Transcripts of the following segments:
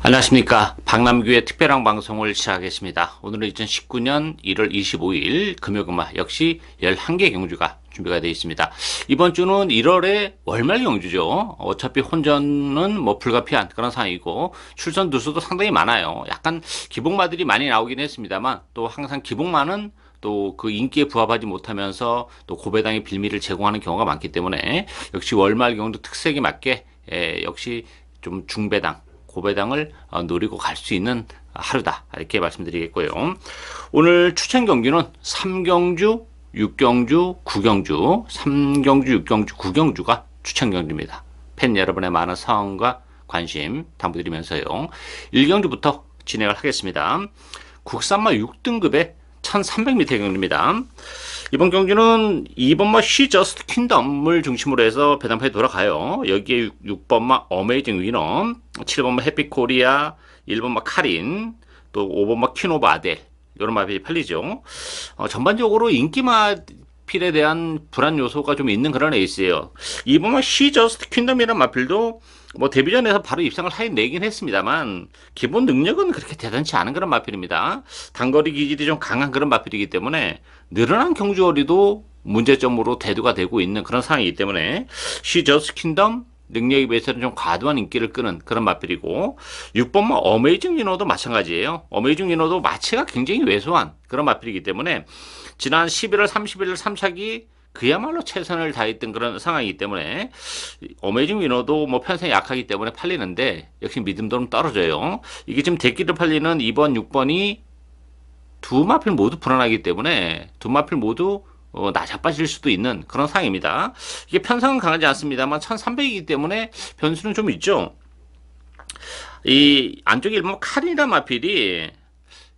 안녕하십니까. 박남규의 특별한 방송을 시작하겠습니다. 오늘은 2019년 1월 25일 금요금화 역시 11개 경주가 준비가 되어 있습니다. 이번 주는 1월에 월말 경주죠. 어차피 혼전은 뭐 불가피한 그런 상황이고 출전 두수도 상당히 많아요. 약간 기복마들이 많이 나오긴 했습니다만 또 항상 기복마는 또 그 인기에 부합하지 못하면서 또 고배당의 빌미를 제공하는 경우가 많기 때문에 역시 월말 경주 특색에 맞게 역시 좀 중배당 고배당을 노리고 갈 수 있는 하루다 이렇게 말씀드리겠고요. 오늘 추천 경주는 3경주, 6경주, 9경주, 3경주, 6경주, 9경주가 추천 경주입니다. 팬 여러분의 많은 사랑과 관심 당부드리면서요. 1경주부터 진행을 하겠습니다. 국산마 6등급의 1300m 경주입니다. 이번 경주는 2번마 She Just Kingdom을 중심으로 해서 배당판에 돌아가요. 여기에 6번마 어메이징 위너, 7번마 해피코리아, 1번마 카린, 또 5번마 퀸 오브 아델 이런 마필이 팔리죠. 전반적으로 인기마 필에 대한 불안 요소가 좀 있는 그런 에이스예요. 2번마 She Just Kingdom이라는 마필도 뭐 데뷔전에서 바로 입상을 하여내긴 했습니다만 기본 능력은 그렇게 대단치 않은 그런 마필입니다. 단거리 기질이 좀 강한 그런 마필이기 때문에 늘어난 경주거리도 문제점으로 대두가 되고 있는 그런 상황이기 때문에 She Just Kingdom 능력에 비해서는 좀 과도한 인기를 끄는 그런 마필이고 6번마 어메이징 위너도 마찬가지예요. 어메이징 위너도 마치가 굉장히 왜소한 그런 마필이기 때문에 지난 11월 30일 3차기 그야말로 최선을 다했던 그런 상황이기 때문에 어메이징 위너도 뭐 편성이 약하기 때문에 팔리는데 역시 믿음도 좀 떨어져요. 이게 지금 대기를 팔리는 2번, 6번이 두 마필 모두 불안하기 때문에 두 마필 모두 나자빠질 수도 있는 그런 상황입니다. 이게 편성은 강하지 않습니다만 1300이기 때문에 변수는 좀 있죠. 이 안쪽에 1번 칼이라는 마필이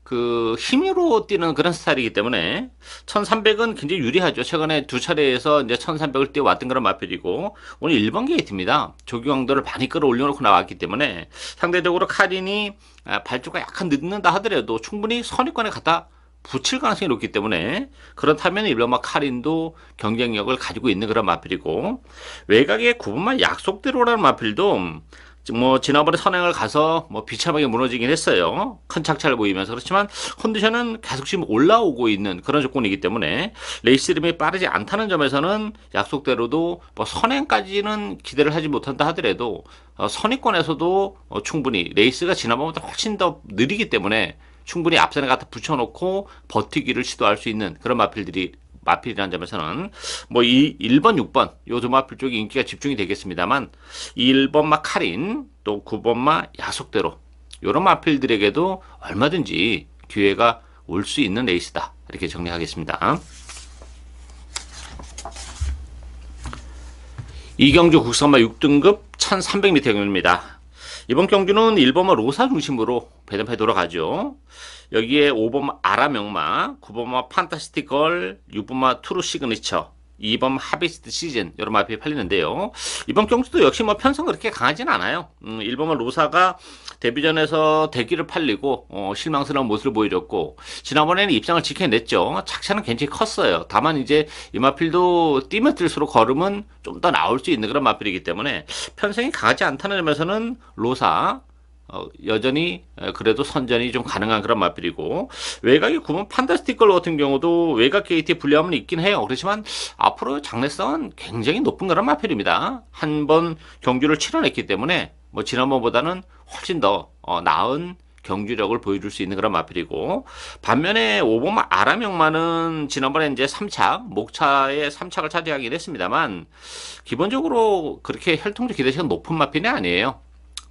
그 힘으로 뛰는 그런 스타일이기 때문에 1300은 굉장히 유리하죠. 최근에 두 차례에서 이제 1300을 뛰어왔던 그런 마필이고 오늘 1번 게이트입니다. 조경도를 많이 끌어올려놓고 나왔기 때문에 상대적으로 카린이 발주가 약간 늦는다 하더라도 충분히 선입관에 갖다 붙일 가능성이 높기 때문에 그렇다면 1번마 카린도 경쟁력을 가지고 있는 그런 마필이고 외곽의 9번마 약속대로라는 마필도 뭐 지난번에 선행을 가서 뭐 비참하게 무너지긴 했어요. 큰 착차를 보이면서. 그렇지만 컨디션은 계속 지금 올라오고 있는 그런 조건이기 때문에 레이스 이름이 빠르지 않다는 점에서는 약속대로도 뭐 선행까지는 기대를 하지 못한다 하더라도 선행권에서도 충분히 레이스가 지난번보다 훨씬 더 느리기 때문에 충분히 앞선에 갖다 붙여놓고 버티기를 시도할 수 있는 그런 마필이라는 점에서는 뭐 이 1번, 6번 요 두 마필 쪽이 인기가 집중이 되겠습니다만 1번마 카린 또 9번마 야속대로 요런 마필들에게도 얼마든지 기회가 올 수 있는 레이스다 이렇게 정리하겠습니다. 이경주 국산마 6등급 1300m 경주입니다. 이번 경주는 1번마 로사 중심으로 배당판에 돌아가죠. 여기에 5번마 아라명마, 9번마 판타스틱 걸, 6번마 트루 시그니처, 2번 하비스트 시즌 여러 마필이 팔리는데요. 이번 경주도 역시 뭐 편성 그렇게 강하진 않아요. 1번마 로사가 데뷔전에서 대기를 팔리고 실망스러운 모습을 보여줬고 지난번에는 입상을 지켜냈죠. 착차는 굉장히 컸어요. 다만 이제 이 마필도 뛰면 뛸수록 걸음은 좀 더 나올 수 있는 그런 마필이기 때문에 편성이 강하지 않다는 점에서는 로사 여전히 그래도 선전이 좀 가능한 그런 마필이고 외곽이 9번 판타스틱 걸 같은 경우도 외곽 게이트에 불리함은 있긴 해요. 그렇지만 앞으로 장래성은 굉장히 높은 그런 마필입니다. 한 번 경주를 치러냈기 때문에 뭐 지난번보다는 훨씬 더 나은 경주력을 보여줄 수 있는 그런 마필이고 반면에 5번마 아라명마는 지난번에 이제 3착 목차에 3착을 차지하긴 했습니다만 기본적으로 그렇게 혈통적 기대치가 높은 마필이 아니에요.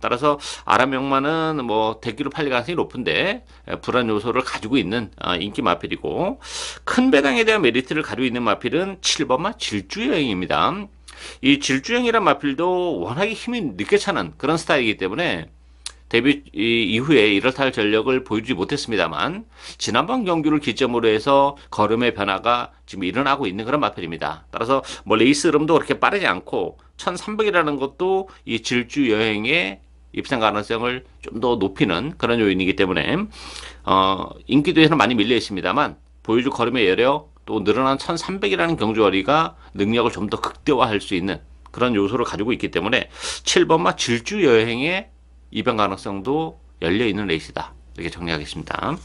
따라서 아라명마는 뭐 대기로 팔릴 가능성이 높은데 불안 요소를 가지고 있는 인기 마필이고 큰 배당에 대한 메리트를 가지고 있는 마필은 7번마 질주여행입니다. 이 질주여행이란 마필도 워낙에 힘이 늦게 차는 그런 스타일이기 때문에 데뷔 이후에 이렇다 할 전력을 보여주지 못했습니다만 지난번 경기를 기점으로 해서 걸음의 변화가 지금 일어나고 있는 그런 마필입니다. 따라서 뭐 레이스 흐름도 그렇게 빠르지 않고 1300이라는 것도 이 질주 여행의 입상 가능성을 좀 더 높이는 그런 요인이기 때문에 인기도에서는 많많이 밀려 있습니다만 보여줄 걸음의 여력 또 늘어난 1300이라는 경주거리가 능력을 좀 더 극대화할 수 있는 그런 요소를 가지고 있기 때문에 7번마 질주 여행의 입양 가능성도 열려있는 레이스다. 이렇게 정리하겠습니다.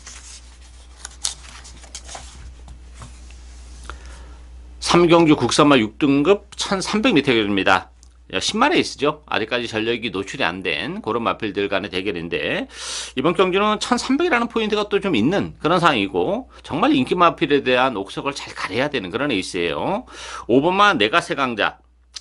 3경주 국산마 6등급 1300m 대결입니다. 10만 레이스죠. 아직까지 전력이 노출이 안 된 그런 마필들 간의 대결인데, 이번 경주는 1300이라는 포인트가 또 좀 있는 그런 상황이고, 정말 인기 마필에 대한 옥석을 잘 가려야 되는 그런 레이스예요. 5번마 내가세강자,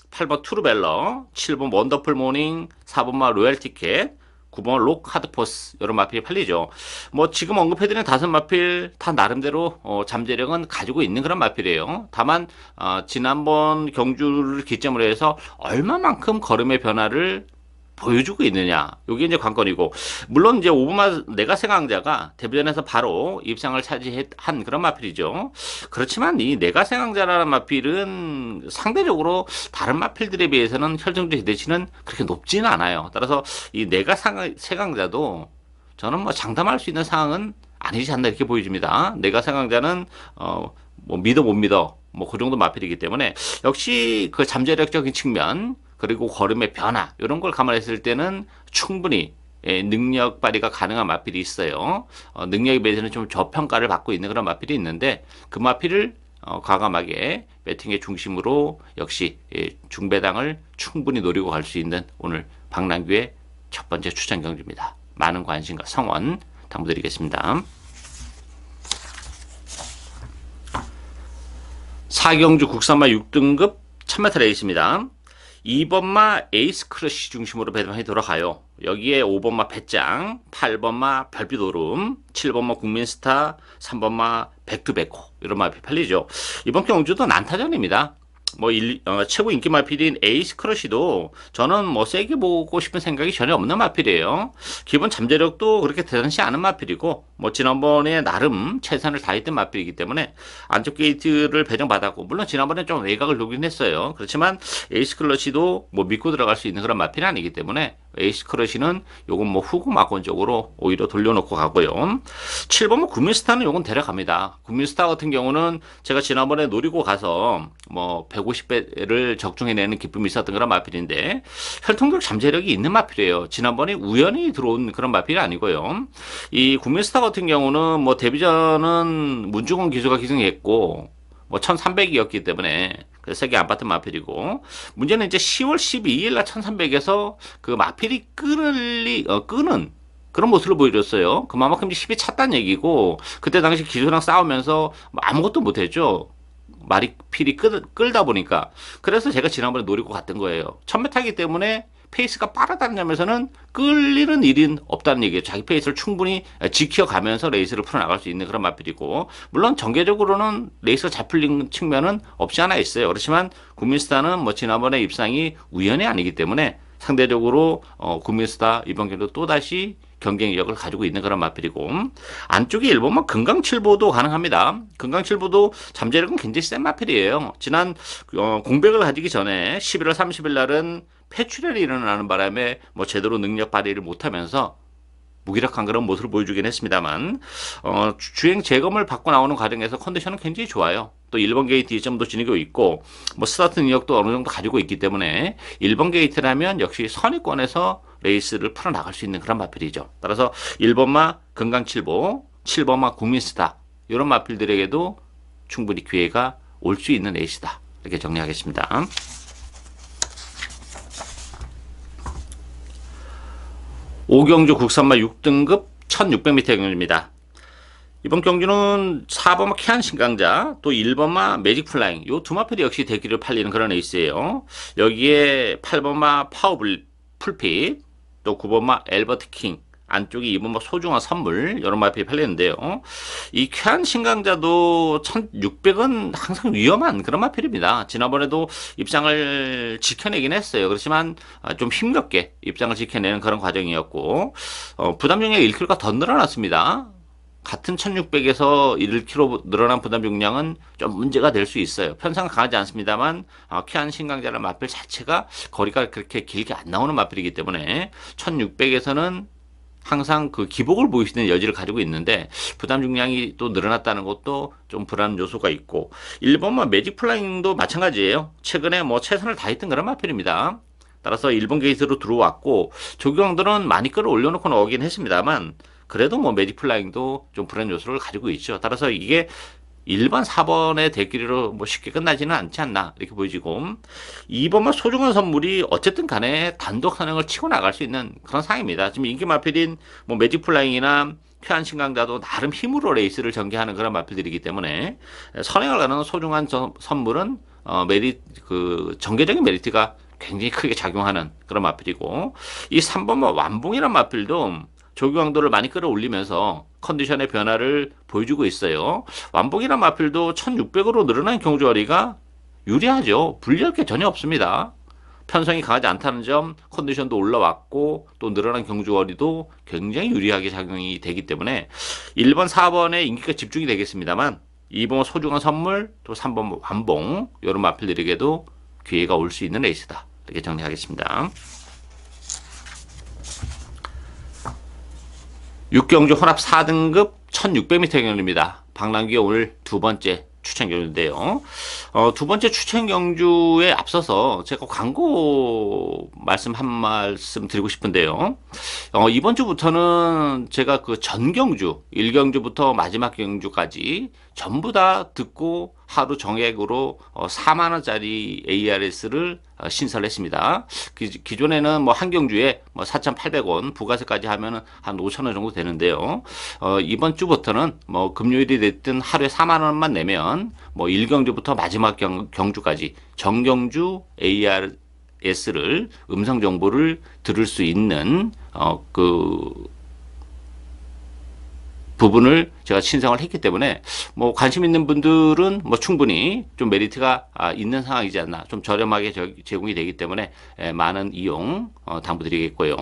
8번 투르벨러, 7번 원더풀 모닝, 4번마 로얄 티켓, 9번 록 하드포스, 이런 마필이 팔리죠. 뭐 지금 언급해드린 5마필 다 나름대로 잠재력은 가지고 있는 그런 마필이에요. 다만 지난번 경주를 기점으로 해서 얼마만큼 걸음의 변화를 보여주고 있느냐, 이게 이제 관건이고, 물론 이제 오브마 내가생강자가 데뷔전에서 바로 입상을 차지한 그런 마필이죠. 그렇지만 이 내가생강자라는 마필은 상대적으로 다른 마필들에 비해서는 혈정주 기대치는 그렇게 높지는 않아요. 따라서 이 내가생강자도 저는 뭐 장담할 수 있는 상황은 아니지 않나 이렇게 보여집니다. 내가생강자는 뭐 믿어 못 믿어 뭐 그 정도 마필이기 때문에, 역시 그 잠재력적인 측면, 그리고 걸음의 변화, 이런 걸 감안했을 때는 충분히 능력 발휘가 가능한 마필이 있어요. 능력에 비해서는 좀 저평가를 받고 있는 그런 마필이 있는데, 그 마필을 과감하게 배팅의 중심으로 역시 중배당을 충분히 노리고 갈 수 있는 오늘 박남규의 첫 번째 추천 경주입니다. 많은 관심과 성원 당부드리겠습니다. 4경주 국산마 6등급 1000m 레이스입니다. 2번마 에이스 크러쉬 중심으로 배당이 돌아가요. 여기에 5번마 배짱, 8번마 별빛 오름, 7번마 국민스타, 3번마 백투백호, 이런 마필이 팔리죠. 이번 경주도 난타전입니다. 뭐 최고 인기 마필인 에이스 크러쉬도 저는 뭐 세게 보고 싶은 생각이 전혀 없는 마필이에요. 기본 잠재력도 그렇게 대단치 않은 마필이고, 뭐 지난번에 나름 최선을 다했던 마필이기 때문에 안쪽 게이트를 배정받았고, 물론 지난번에 좀 외곽을 놓긴 했어요. 그렇지만 에이스 크러쉬도 뭐 믿고 들어갈 수 있는 그런 마필이 아니기 때문에 에이스 크러쉬는 요건 뭐 후구 마건 쪽으로 오히려 돌려놓고 가고요. 7번 뭐 국민스타는 요건 데려갑니다. 국민스타 같은 경우는 제가 지난번에 노리고 가서 뭐 150배를 적중해내는 기쁨이 있었던 그런 마필인데, 혈통적 잠재력이 있는 마필이에요. 지난번에 우연히 들어온 그런 마필이 아니고요. 이 국민스타 같은 경우는 뭐 데뷔전은 문중원 기수가 기승했고, 뭐 1300이었기 때문에 세게 안 받던 마필이고, 문제는 이제 10월 12일 날 1300에서 그 마필이 끄는 그런 모습을 보여줬어요. 그만큼 이제 10이 찼다는 얘기고, 그때 당시 기수랑 싸우면서 뭐 아무것도 못했죠. 마필이 끌다 보니까. 그래서 제가 지난번에 노리고 갔던 거예요. 1000m이기 때문에 페이스가 빠르다는 점에서는 끌리는 일은 없다는 얘기예요. 자기 페이스를 충분히 지켜가면서 레이스를 풀어나갈 수 있는 그런 마필이고, 물론 전개적으로는 레이스가 잘 풀린 측면은 없지 않아 있어요. 그렇지만 국민스타는 뭐 지난번에 입상이 우연이 아니기 때문에 상대적으로 국민스타 이번 경기도 또다시 경쟁력을 가지고 있는 그런 마필이고, 안쪽에 1번만 금강칠보도 가능합니다. 금강칠보도 잠재력은 굉장히 센 마필이에요. 지난 공백을 가지기 전에 11월 30일 날은 폐출혈이 일어나는 바람에 뭐 제대로 능력 발휘를 못하면서 무기력한 그런 모습을 보여주긴 했습니다만, 주행 재검을 받고 나오는 과정에서 컨디션은 굉장히 좋아요. 또 1번 게이트 2점도 지니고 있고, 뭐 스타트 능력도 어느 정도 가지고 있기 때문에 1번 게이트라면 역시 선위권에서 레이스를 풀어나갈 수 있는 그런 마필이죠. 따라서 1번마 금강칠보, 7번마 국민스타, 이런 마필들에게도 충분히 기회가 올 수 있는 레이스다. 이렇게 정리하겠습니다. 5경주 국산마 6등급 1600m 경주입니다. 이번 경주는 4번마 캐안 신강자, 또 1번마 매직 플라잉, 요 두 마필이 역시 대기를 팔리는 그런 레이스예요. 여기에 8번마 파워 풀핏, 또 9번마 엘버트 킹, 안쪽에 2번마 소중한 선물, 이런 마필이 팔리는데요. 이 캐안 신강자도 1600은 항상 위험한 그런 마필입니다. 지난번에도 입장을 지켜내긴 했어요. 그렇지만 좀 힘겹게 입장을 지켜내는 그런 과정이었고, 부담 용량 1kg가 더 늘어났습니다. 같은 1600에서 1kg 늘어난 부담 용량은 좀 문제가 될 수 있어요. 편성은 강하지 않습니다만, 캐안 신강자라는 마필 자체가 거리가 그렇게 길게 안 나오는 마필이기 때문에 1600에서는 항상 그 기복을 보이시는 여지를 가지고 있는데, 부담 중량이 또 늘어났다는 것도 좀 불안 요소가 있고, 1번만 매직 플라잉도 마찬가지예요. 최근에 뭐 최선을 다했던 그런 마필입니다. 따라서 1번 게이트로 들어왔고 조경들은 많이 끌어올려놓고 나오긴 했습니다만 그래도 뭐 매직 플라잉도 좀 불안 요소를 가지고 있죠. 따라서 이게 1번, 4번의 대끼리로 뭐 쉽게 끝나지는 않지 않나 이렇게 보여지고 2번만 소중한 선물이 어쨌든 간에 단독 선행을 치고 나갈 수 있는 그런 상황입니다. 지금 인기 마필인 뭐 매직 플라잉이나 쾌한 신강자도 나름 힘으로 레이스를 전개하는 그런 마필들이기 때문에 선행을 가는 소중한 선물은 전개적인 메리트가 굉장히 크게 작용하는 그런 마필이고 이 3번만 완봉이란 마필도 조경도를 많이 끌어올리면서 컨디션의 변화를 보여주고 있어요. 완봉이란 마필도 1600으로 늘어난 경주거리가 유리하죠. 불리할 게 전혀 없습니다. 편성이 강하지 않다는 점, 컨디션도 올라왔고 또 늘어난 경주거리도 굉장히 유리하게 작용이 되기 때문에 1번, 4번의 인기가 집중이 되겠습니다만 2번 소중한 선물, 또 3번 완봉 이런 마필들에게도 기회가 올 수 있는 레이스다. 이렇게 정리하겠습니다. 6경주 혼합 4등급 1600m 경주입니다. 박남규의 오늘 두 번째 추천 경주인데요. 두 번째 추천 경주에 앞서서 제가 광고 한 말씀 드리고 싶은데요. 이번 주부터는 제가 그 전경주, 1경주부터 마지막 경주까지 전부 다 듣고 하루 정액으로 4만원짜리 ARS를 신설을 했습니다. 기존에는 뭐 한 경주에 뭐 4,800원, 부가세까지 하면은 한 5,000원 정도 되는데요. 이번 주부터는 뭐 금요일이 됐든 하루에 4만원만 내면 뭐 1경주부터 마지막 경주까지 전경주 ARS를 음성 정보를 들을 수 있는 부분을 제가 신청을 했기 때문에 뭐 관심 있는 분들은 뭐 충분히 좀 메리트가 있는 상황이지 않나, 좀 저렴하게 제공이 되기 때문에 많은 이용 당부드리겠고요.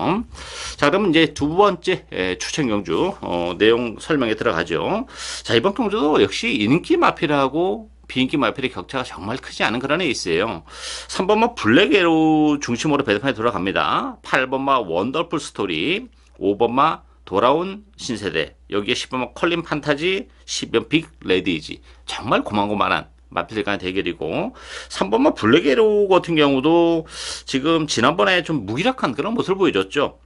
자, 그러면 이제 두 번째 추천 경주 내용 설명에 들어가죠. 자, 이번 경주도 역시 인기 마필하고 비인기 마필의 격차가 정말 크지 않은 그런 에이스예요. 3번마 블랙에로 중심으로 배드판에 들어갑니다. 8번마 원더풀 스토리, 5번마 돌아온 신세대, 여기에 10번 컬린 판타지, 10번 빅 레디지, 정말 고만고만한 마필들 간의 대결이고 3번만 블랙에로 같은 경우도 지금 지난번에 좀 무기력한 그런 모습을 보여줬죠.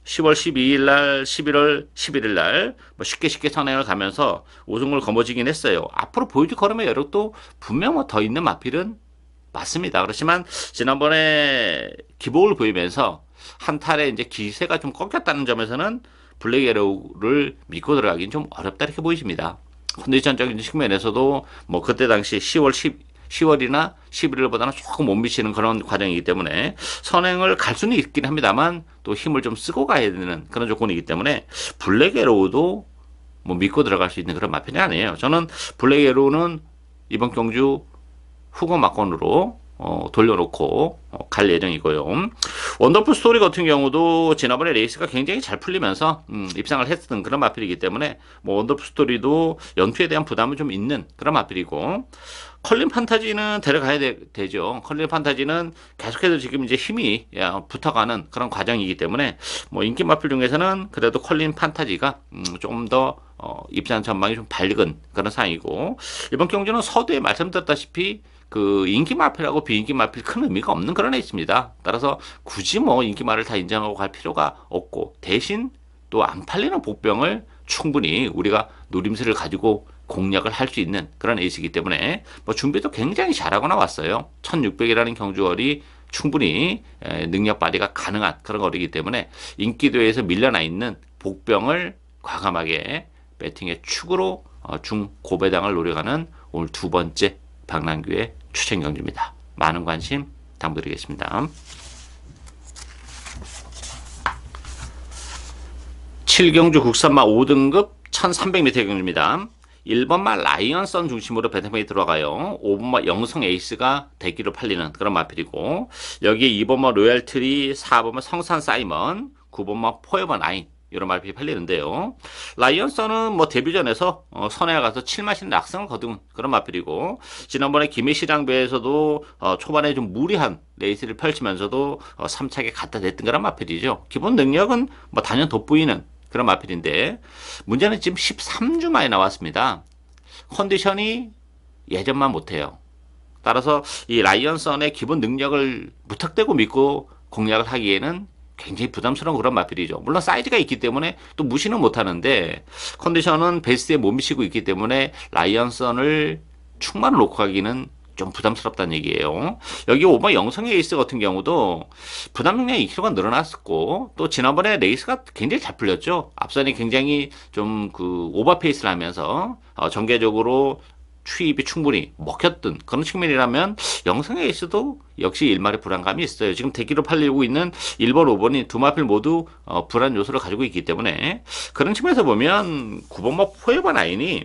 10월 12일 날, 11월 11일 날 뭐 쉽게 선행을 가면서 우승을 거머쥐긴 했어요. 앞으로 보여줄 걸음의 여력도 분명 더 있는 마필은 맞습니다. 그렇지만 지난번에 기복을 보이면서 한 탈에 이제 기세가 좀 꺾였다는 점에서는 블랙에로우를 믿고 들어가긴 좀 어렵다 이렇게 보이십니다. 컨디션적인 측면에서도 뭐 그때 당시 10월이나 11월보다는 조금 못 미치는 그런 과정이기 때문에 선행을 갈 수는 있긴 합니다만 또 힘을 좀 쓰고 가야 되는 그런 조건이기 때문에 블랙에로우도 뭐 믿고 들어갈 수 있는 그런 마편이 아니에요. 저는 블랙에로우는 이번 경주 후보 막건으로 돌려놓고 갈 예정이고요. 원더풀 스토리 같은 경우도 지난번에 레이스가 굉장히 잘 풀리면서 입상을 했던 그런 마필이기 때문에 뭐 원더풀 스토리도 연투에 대한 부담은 좀 있는 그런 마필이고 컬린 판타지는 데려가야 되죠. 컬린 판타지는 계속해서 지금 이제 힘이 붙어가는 그런 과정이기 때문에 뭐 인기 마필 중에서는 그래도 컬린 판타지가 좀 더 입상 전망이 좀 밝은 그런 상황이고 이번 경주는 서두에 말씀드렸다시피 그 인기 마필하고 비인기 마필 큰 의미가 없는 그런 애 있습니다. 따라서 굳이 뭐 인기 말을 다 인정하고 갈 필요가 없고 대신 또 안 팔리는 복병을 충분히 우리가 노림수를 가지고 공략을 할 수 있는 그런 에이스이기 때문에 뭐 준비도 굉장히 잘하고 나왔어요. 1600이라는 경주거리 충분히 능력 발휘가 가능한 그런 거리이기 때문에 인기도에서 밀려나 있는 복병을 과감하게 배팅의 축으로 중고배당을 노려가는 오늘 두 번째 박남규의 추천 경주입니다. 많은 관심 당부드리겠습니다. 7경주 국산마 5등급 1300m 경주입니다. 1번마 라이언선 중심으로 배팅이 들어가요. 5번마 영성 에이스가 대기로 팔리는 그런 마필이고 여기에 2번마 로얄트리, 4번마 성산 사이먼, 9번마 포에버 나인 이런 말필이 팔리는데요. 라이언선은 뭐 데뷔전에서 선에 가서 7마신 낙승을 거둔 그런 마필이고 지난번에 김해시장배에서도 초반에 좀 무리한 레이스를 펼치면서도 3차게 갖다 댔던 그런 마필이죠. 기본 능력은 뭐 단연 돋보이는 그런 마필인데 문제는 지금 13주 만에 나왔습니다. 컨디션이 예전만 못해요. 따라서 이 라이언선의 기본 능력을 무턱대고 믿고 공략을 하기에는 굉장히 부담스러운 그런 마필이죠. 물론 사이즈가 있기 때문에 또 무시는 못하는데 컨디션은 베스트에 못 미치고 있기 때문에 라이언선을 충만을 놓고 가기는 좀 부담스럽다는 얘기예요. 여기 5번 영성의 에이스 같은 경우도 부담 능력이 2kg가 늘어났었고 또 지난번에 레이스가 굉장히 잘 풀렸죠. 앞선이 굉장히 좀 그 오버페이스를 하면서 전개적으로 추입이 충분히 먹혔던 그런 측면이라면 영성의 에이스도 역시 일말의 불안감이 있어요. 지금 대기로 팔리고 있는 1번, 5번이 두 마필 모두 불안 요소를 가지고 있기 때문에 그런 측면에서 보면 9번 포에버 나인이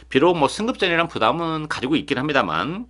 비록 뭐 승급전이란 부담은 가지고 있긴 합니다만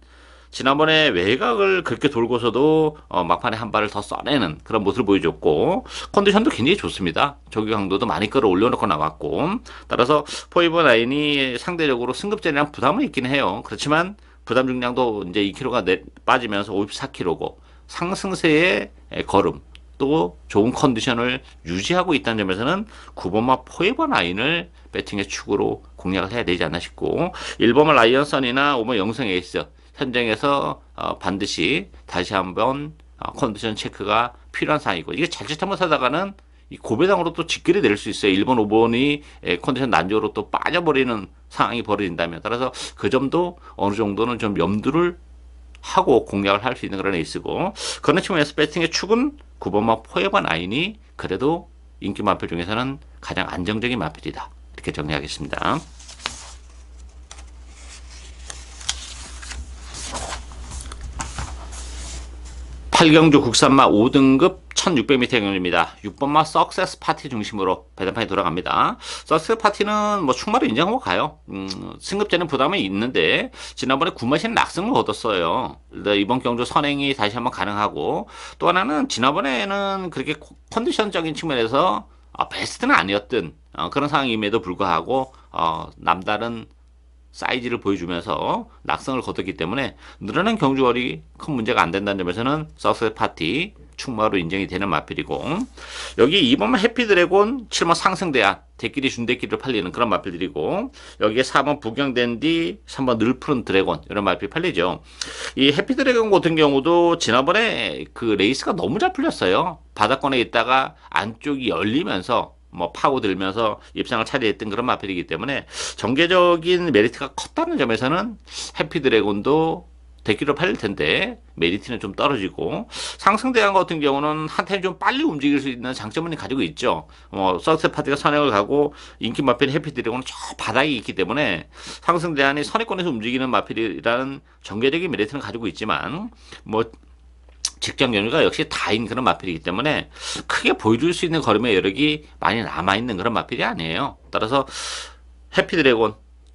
지난번에 외곽을 그렇게 돌고서도 막판에 한 발을 더 써내는 그런 모습을 보여줬고 컨디션도 굉장히 좋습니다. 조기 강도도 많이 끌어올려놓고 나왔고 따라서 포이버 라인이 상대적으로 승급전이랑 부담은 있긴 해요. 그렇지만 부담 중량도 이제 2kg가 빠지면서 54kg고 상승세의 걸음 또 좋은 컨디션을 유지하고 있다는 점에서는 9번마 포에버 라인을 배팅의 축으로 공략을 해야 되지 않나 싶고 1번마 라이언선이나 5번 영성 에이스 현장에서 반드시 다시 한번 컨디션 체크가 필요한 상황이고 이게 자칫 하다가는 이 고배당으로 또 직결이 될 수 있어요. 1번, 5번이 컨디션 난조로 또 빠져버리는 상황이 벌어진다면 따라서 그 점도 어느 정도는 좀 염두를 하고 공략을 할 수 있는 그런 에이스고 그런 측면에서 배팅의 축은 9번마 포에버 나인이 그래도 인기 마필 중에서는 가장 안정적인 마필이다. 이렇게 정리하겠습니다. 8경주 국산마 5등급 1600m 경주입니다. 6번마 석세스 파티 중심으로 배당판이 돌아갑니다. 석세스 파티는 뭐 충마로 인정하고 가요. 승급제는 부담이 있는데 지난번에 9마신 낙승을 얻었어요. 이번 경주 선행이 다시 한번 가능하고 또 하나는 지난번에는 그렇게 컨디션적인 측면에서 베스트는 아니었던 그런 상황임에도 불구하고 남다른 사이즈를 보여주면서 낙성을 거뒀기 때문에 늘어난 경주거리 큰 문제가 안 된다는 점에서는 석세스 파티 충마로 인정이 되는 마필이고 여기 2번만 해피드래곤 7번 상승대안 대끼리 준대끼리로 팔리는 그런 마필들이고 여기에 4번 부경댄디 3번 늘푸른 드래곤 이런 마필이 팔리죠. 이 해피드래곤 같은 경우도 지난번에 그 레이스가 너무 잘 풀렸어요. 바닥권에 있다가 안쪽이 열리면서 뭐 파고들면서 입상을 차지했던 그런 마필이기 때문에 전개적인 메리트가 컸다는 점에서는 해피드래곤도 대기로 팔릴 텐데 메리트는 좀 떨어지고 상승대항 같은 경우는 한테는 좀 빨리 움직일 수 있는 장점은 가지고 있죠. 석세 파티가 선행을 가고 인기 마필 해피드래곤은 저 바닥이 있기 때문에 상승대항이 선행권에서 움직이는 마필이라는 전개적인 메리트는 가지고 있지만 뭐 직전 경주가 역시 다인 그런 마필이기 때문에 크게 보여줄 수 있는 걸음의 여력이 많이 남아있는 그런 마필이 아니에요. 따라서 해피드래곤,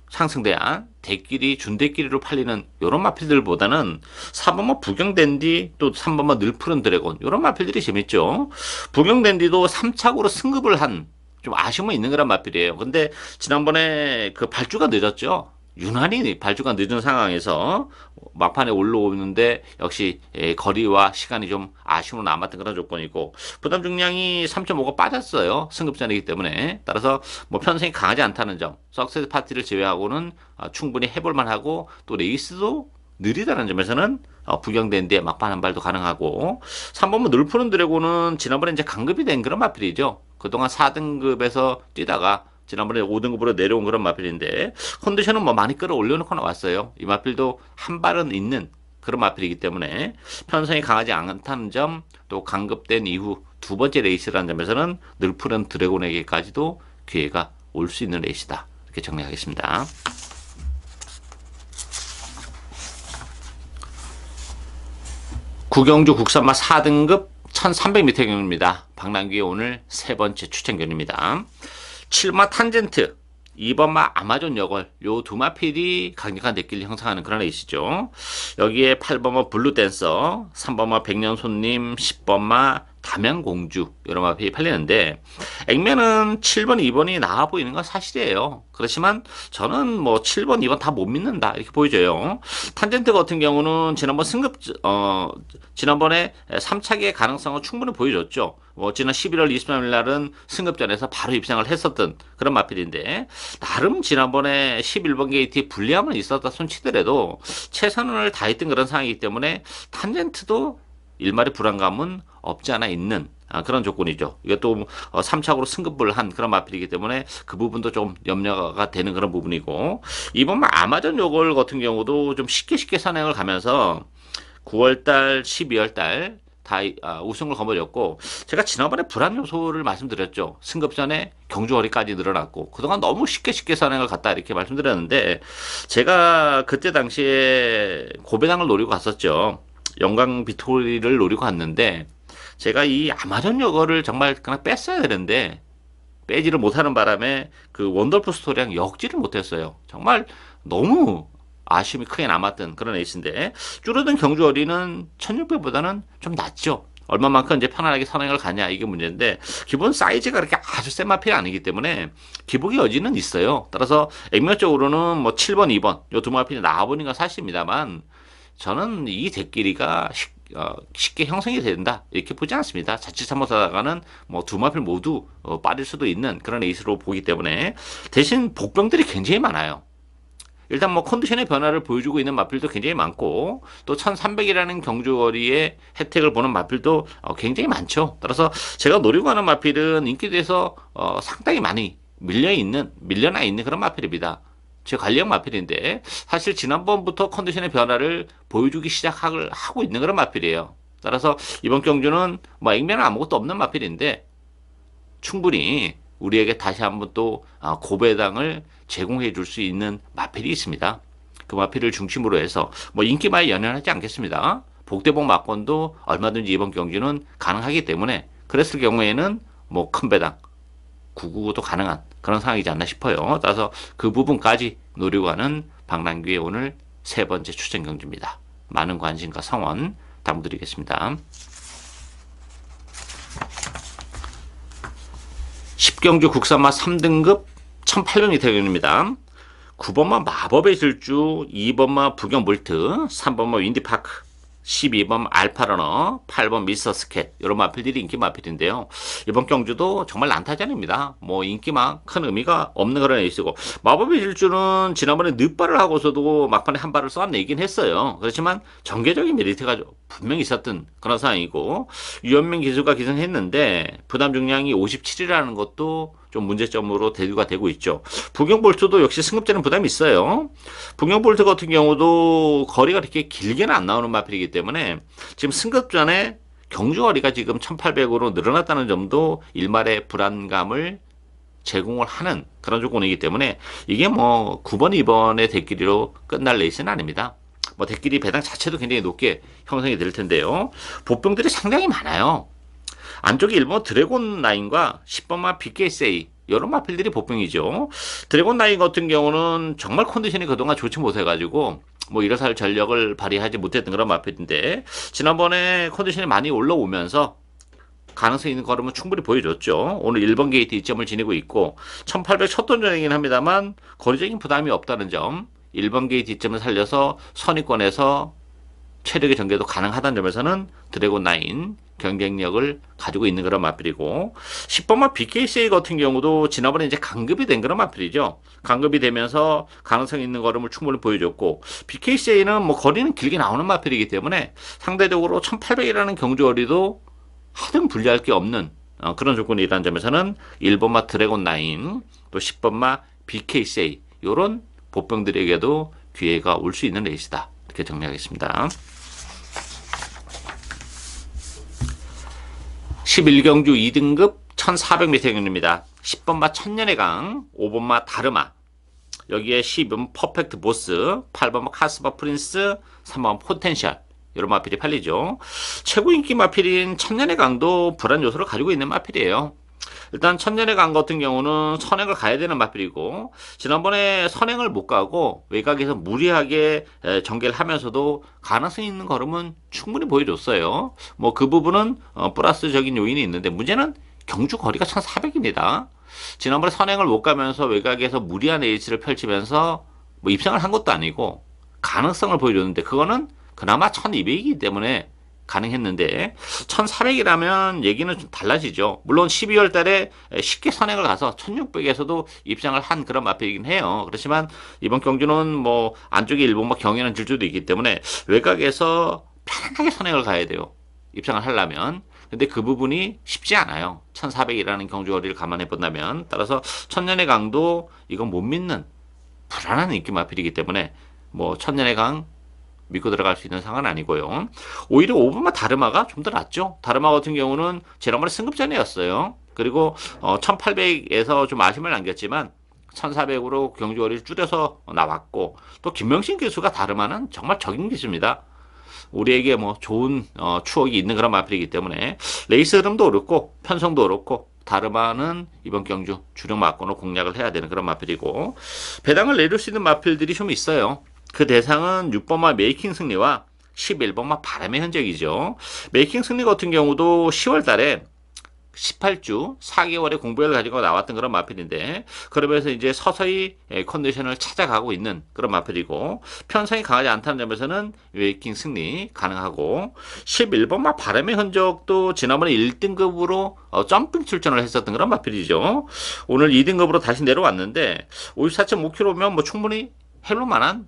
상승대안, 대끼리, 준대끼리로 팔리는 이런 마필들보다는 4번마 부경댄디 또 3번마 늘푸른 드래곤 이런 마필들이 재밌죠. 부경댄디도 3착으로 승급을 한 좀 아쉬움은 있는 그런 마필이에요. 근데 지난번에 그 발주가 늦었죠. 유난히 발주가 늦은 상황에서 막판에 올라오는데 역시 거리와 시간이 좀 아쉬움으로 남았던 그런 조건이고 부담 중량이 3.5가 빠졌어요. 승급전이기 때문에 따라서 뭐 편성이 강하지 않다는 점 석세스 파티를 제외하고는 충분히 해볼만 하고 또 레이스도 느리다는 점에서는 부경댄디에 막판 한 발도 가능하고 3번은 늘푸른 드래곤은 지난번에 이제 강급이 된 그런 마필이죠. 그동안 4등급에서 뛰다가 지난번에 5등급으로 내려온 그런 마필인데 컨디션은 뭐 많이 끌어올려놓고 나왔어요. 이 마필도 한 발은 있는 그런 마필이기 때문에 편성이 강하지 않다는 점 또 강급된 이후 두 번째 레이스라는 점에서는 늘푸른 드래곤에게까지도 기회가 올 수 있는 레이스다. 이렇게 정리하겠습니다. 구경주 국산마 4등급 1300m 경주입니다. 박남규의 오늘 세 번째 추천 경주입니다. 7마 탄젠트, 2번마 아마존 여걸 요 두 마필이 강력한 대끼를 형성하는 그런 레이스죠. 여기에 8번마 블루댄서, 3번마 백년손님, 10번마 담양공주 이런 마필이 팔리는데 액면은 7번, 2번이 나아 보이는 건 사실이에요. 그렇지만 저는 뭐 7번, 2번 다 못 믿는다 이렇게 보여져요. 탄젠트 같은 경우는 지난번에 3차기의 가능성을 충분히 보여줬죠. 지난 11월 23일 날은 승급전에서 바로 입상을 했었던 그런 마필인데 나름 지난번에 11번 게이트에 불리함은 있었다 손치더라도 최선을 다했던 그런 상황이기 때문에 탄젠트도 일말의 불안감은 없지 않아 있는 그런 조건이죠. 이것도 3착으로 승급을 한 그런 마필이기 때문에 그 부분도 좀 염려가 되는 그런 부분이고, 이번 아마존 요걸 같은 경우도 좀 쉽게 선행을 가면서 9월달, 12월달 다 우승을 거머쥐었고, 제가 지난번에 불안 요소를 말씀드렸죠. 승급 전에 경주거리까지 늘어났고 그동안 너무 쉽게 선행을 갔다 이렇게 말씀드렸는데, 제가 그때 당시에 고배당을 노리고 갔었죠. 영광 빅토리를 노리고 갔는데, 제가 이 아마존 요거를 정말 그냥 뺐어야 되는데 빼지를 못하는 바람에 그 원더풀 스토리랑 엮지를 못했어요. 정말 너무 아쉬움이 크게 남았던 그런 에이스인데, 줄어든 경주 어리는 1600보다는 좀 낫죠. 얼마만큼 이제 편안하게 선행을 가냐 이게 문제인데, 기본 사이즈가 그렇게 아주 센 마필이 아니기 때문에 기복의 여지는 있어요. 따라서 액면적으로는 뭐 7번, 2번 요 두 마필이 나와보니까 사실입니다만, 저는 이 대끼리가 쉽게 형성이 된다 이렇게 보지 않습니다. 자칫 잘못하다가는 뭐 두 마필 모두 빠질 수도 있는 그런 에이스로 보기 때문에, 대신 복병들이 굉장히 많아요. 일단 뭐 컨디션의 변화를 보여주고 있는 마필도 굉장히 많고, 또 1300이라는 경주거리의 혜택을 보는 마필도 굉장히 많죠. 따라서 제가 노리고 하는 마필은 인기도에서 상당히 많이 밀려나 있는 그런 마필입니다. 제 관리형 마필인데, 사실 지난번부터 컨디션의 변화를 보여주기 시작하고 있는 그런 마필이에요. 따라서 이번 경주는 뭐 액면은 아무것도 없는 마필인데 충분히 우리에게 다시 한번 또 고배당을 제공해 줄 수 있는 마필이 있습니다. 그 마필을 중심으로 해서 뭐 인기마에 연연하지 않겠습니다. 복대복 막권도 얼마든지 이번 경주는 가능하기 때문에, 그랬을 경우에는 뭐 큰 배당 999도 가능한 그런 상황이지 않나 싶어요. 따라서 그 부분까지 노리고 하는 박남규의 오늘 세 번째 추천 경주입니다. 많은 관심과 성원 당부드리겠습니다. 10경주 국산마 3등급 1800m 경주입니다. 9번마 마법의 질주, 2번마 부경볼트, 3번마 윈디파크, 12번 알파러너, 8번 미스터 스캣, 이런 마필들이 인기 마필인데요. 이번 경주도 정말 난타전입니다. 뭐 인기만 큰 의미가 없는 그런 에이스고, 마법의 질주는 지난번에 늦발을 하고서도 막판에 한 발을 쏘아내긴 했어요. 그렇지만 전개적인 메리트가 분명히 있었던 그런 상황이고, 유현민 기수가 기승했는데 부담 중량이 57이라는 것도 좀 문제점으로 대두가 되고 있죠. 부경볼트도 역시 승급제는 부담이 있어요. 부경볼트 같은 경우도 거리가 그렇게 길게는 안 나오는 마필이기 때문에 지금 승급 전에 경주 거리가 지금 1800으로 늘어났다는 점도 일말의 불안감을 제공을 하는 그런 조건이기 때문에, 이게 뭐 9번, 2번의 대끼리로 끝날 레이스는 아닙니다. 뭐 대끼리 배당 자체도 굉장히 높게 형성이 될 텐데요. 보병들이 상당히 많아요. 안쪽에 1번 드래곤 라인과 10번마 BKSA, 이런 마필들이 복병이죠. 드래곤 라인 같은 경우는 정말 컨디션이 그동안 좋지 못해가지고 뭐 일어설 전력을 발휘하지 못했던 그런 마필인데, 지난번에 컨디션이 많이 올라오면서 가능성 있는 걸음은 충분히 보여줬죠. 오늘 1번 게이트 2점을 지니고 있고 1800 첫 don전이긴 합니다만 거리적인 부담이 없다는 점, 1번 게이트 2점을 살려서 선위권에서 체력의 전개도 가능하다는 점에서는 드래곤 9 경쟁력을 가지고 있는 그런 마필이고, 10번마 BKCA 같은 경우도 지난번에 이제 강급이 된 그런 마필이죠. 강급이 되면서 가능성 있는 걸음을 충분히 보여줬고, BKCA는 뭐 거리는 길게 나오는 마필이기 때문에 상대적으로 1800이라는 경주거리도 하등 불리할 게 없는 그런 조건이라는 점에서는 1번마 드래곤 9, 또 10번마 BKCA, 이런 보병들에게도 기회가 올 수 있는 레이스다, 이렇게 정리하겠습니다. 11경주 2등급 1400m 경주입니다. 10번마 천년의 강, 5번마 다르마, 여기에 10번 퍼펙트 보스, 8번마 카스바 프린스, 3번 포텐셜, 이런 마필이 팔리죠. 최고 인기 마필인 천년의 강도 불안 요소를 가지고 있는 마필이에요. 일단 천년의 강 같은 경우는 선행을 가야 되는 마필이고, 지난번에 선행을 못 가고 외곽에서 무리하게 전개를 하면서도 가능성 있는 걸음은 충분히 보여줬어요. 뭐 그 부분은 플러스적인 요인이 있는데, 문제는 경주 거리가 1400입니다. 지난번에 선행을 못 가면서 외곽에서 무리한 에이스를 펼치면서 뭐 입상을 한 것도 아니고 가능성을 보여줬는데, 그거는 그나마 1200이기 때문에 가능했는데 1400이라면 얘기는 좀 달라지죠. 물론 12월 달에 쉽게 선행을 가서 1600에서도 입장을 한 그런 마필이긴 해요. 그렇지만 이번 경주는 뭐 안쪽에 일본 뭐 경연한 질주도 있기 때문에 외곽에서 편안하게 선행을 가야 돼요. 입상을 하려면. 근데 그 부분이 쉽지 않아요. 1400이라는 경주거리를 감안해 본다면. 따라서 천년의 강도 이건 못 믿는 불안한 인기 마필이기 때문에 뭐 천년의 강 믿고 들어갈 수 있는 상황은 아니고요. 오히려 5번마 다르마가 좀 더 낫죠. 다르마 같은 경우는 지난번에 승급전이었어요. 그리고 1800에서 좀 아쉬움을 남겼지만 1400으로 경주거리를 줄여서 나왔고, 또 김명신 기수가 다르마는 정말 적인 기수입니다. 우리에게 뭐 좋은 추억이 있는 그런 마필이기 때문에 레이스 흐름도 그렇고 편성도 그렇고 다르마는 이번 경주 주력 마건으로 공략을 해야 되는 그런 마필이고, 배당을 내릴 수 있는 마필들이 좀 있어요. 그 대상은 6번마 메이킹 승리와 11번마 바람의 흔적이죠. 메이킹 승리 같은 경우도 10월 달에 18주 4개월의 공부를 가지고 나왔던 그런 마필인데, 그러면서 이제 서서히 컨디션을 찾아가고 있는 그런 마필이고, 편성이 강하지 않다는 점에서는 웨이킹 승리 가능하고, 11번마 바람의 흔적도 지난번에 1등급으로 점핑 출전을 했었던 그런 마필이죠. 오늘 2등급으로 다시 내려왔는데 54.5kg면 뭐 충분히 해볼 만한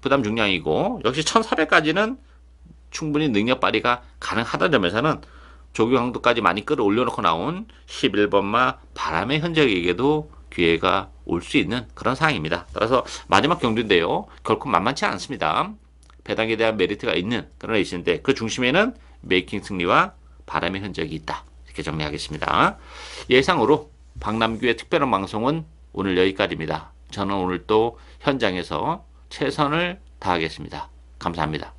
부담 중량이고, 역시 1400까지는 충분히 능력 발휘가 가능하다는 점에서는 조교 강도까지 많이 끌어올려놓고 나온 11번마 바람의 흔적에게도 기회가 올 수 있는 그런 상황입니다. 따라서 마지막 경주인데요. 결코 만만치 않습니다. 배당에 대한 메리트가 있는 그런 레이스인데, 그 중심에는 메이킹 승리와 바람의 흔적이 있다. 이렇게 정리하겠습니다. 예상으로 박남규의 특별한 방송은 오늘 여기까지입니다. 저는 오늘 또 현장에서 최선을 다하겠습니다. 감사합니다.